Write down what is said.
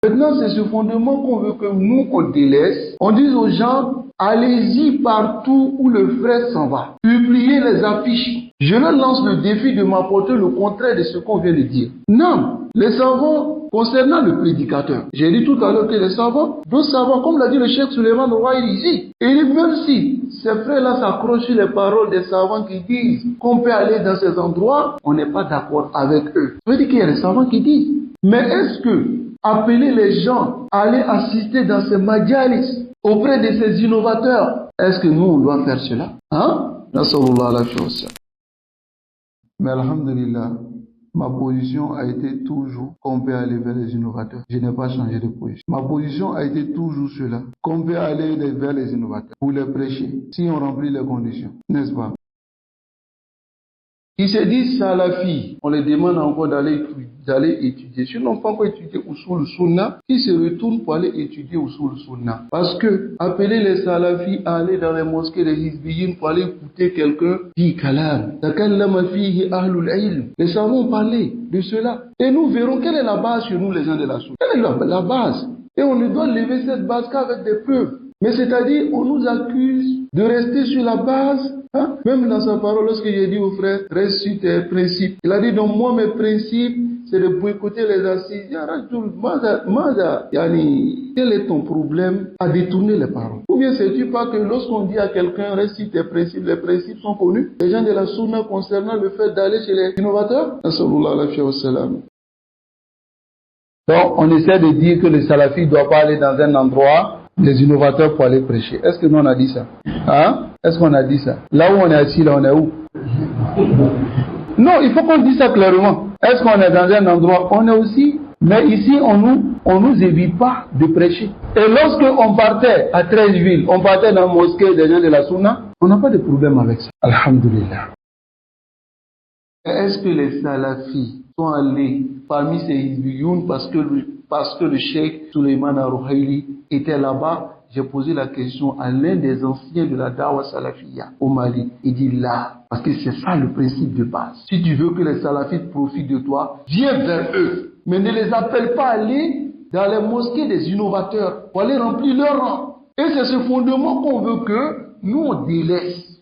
Maintenant, c'est ce fondement qu'on veut que nous, on délaisse. On dit aux gens, allez-y partout où le frère s'en va. Publiez les affiches. Je leur lance le défi de m'apporter le contraire de ce qu'on vient de dire. Non, les savants, concernant le prédicateur, j'ai dit tout à l'heure que les savants, d'autres savants, comme l'a dit le Cheikh Suleiman Roy ici, et même si ces frères-là s'accrochent sur les paroles des savants qui disent qu'on peut aller dans ces endroits, on n'est pas d'accord avec eux. Ça veut dire qu'il y a des savants qui disent. Mais est-ce que appeler les gens à aller assister dans ces majalis auprès de ces innovateurs, est-ce que nous on doit faire cela? Hein? Mais alhamdulillah, ma position a été toujours qu'on peut aller vers les innovateurs. Je n'ai pas changé de position. Ma position a été toujours cela, qu'on peut aller vers les innovateurs pour les prêcher, si on remplit les conditions, n'est-ce pas? Ils se disent salafis, on les demande encore d'aller étudier. S'ils n'ont pas encore étudié Usul Sunna, ils se retournent pour aller étudier Usul Sunna. Parce que appeler les salafis à aller dans les mosquées des Hizbiyin pour aller écouter quelqu'un dit kalam. Takallama fihi ahlul ilm. Les savants ont parlé de cela. Et nous verrons quelle est la base chez nous, les gens de la Sunna. Quelle est la base? Et on ne doit lever cette base qu'avec des preuves. Mais c'est-à-dire, on nous accuse de rester sur la base. Hein? Même dans sa parole, lorsque j'ai dit au frère, reste sur tes principes. Il a dit, donc moi, mes principes, c'est de boycotter les assises. Quel est ton problème à détourner les paroles? Ou bien sais-tu pas que lorsqu'on dit à quelqu'un, reste sur tes principes, les principes sont connus? Les gens de la Sunna concernant le fait d'aller chez les innovateurs? Donc, on essaie de dire que les salafis ne doivent pas aller dans un endroit, les innovateurs pour aller prêcher. Est-ce que nous on a dit ça? Hein? Est-ce qu'on a dit ça? Là où on est assis, là on est où? Non, il faut qu'on dise ça clairement. Est-ce qu'on est dans un endroit? On est aussi. Mais ici, on nous évite pas de prêcher. Et lorsque on partait à 13 villes, on partait dans la mosquée des gens de la Sunna, on n'a pas de problème avec ça. Alhamdulillah. Est-ce que les salafis sont allés parmi ces hizbiyoun parce que le cheikh Suleiman Al-Ruhaili était là-bas? J'ai posé la question à l'un des anciens de la Dawa Salafiyya au Mali. Il dit là, parce que c'est ça le principe de base. Si tu veux que les salafistes profitent de toi, viens vers eux. Mais ne les appelle pas à aller dans les mosquées des innovateurs pour aller remplir leur rang. Et c'est ce fondement qu'on veut que nous on délaisse.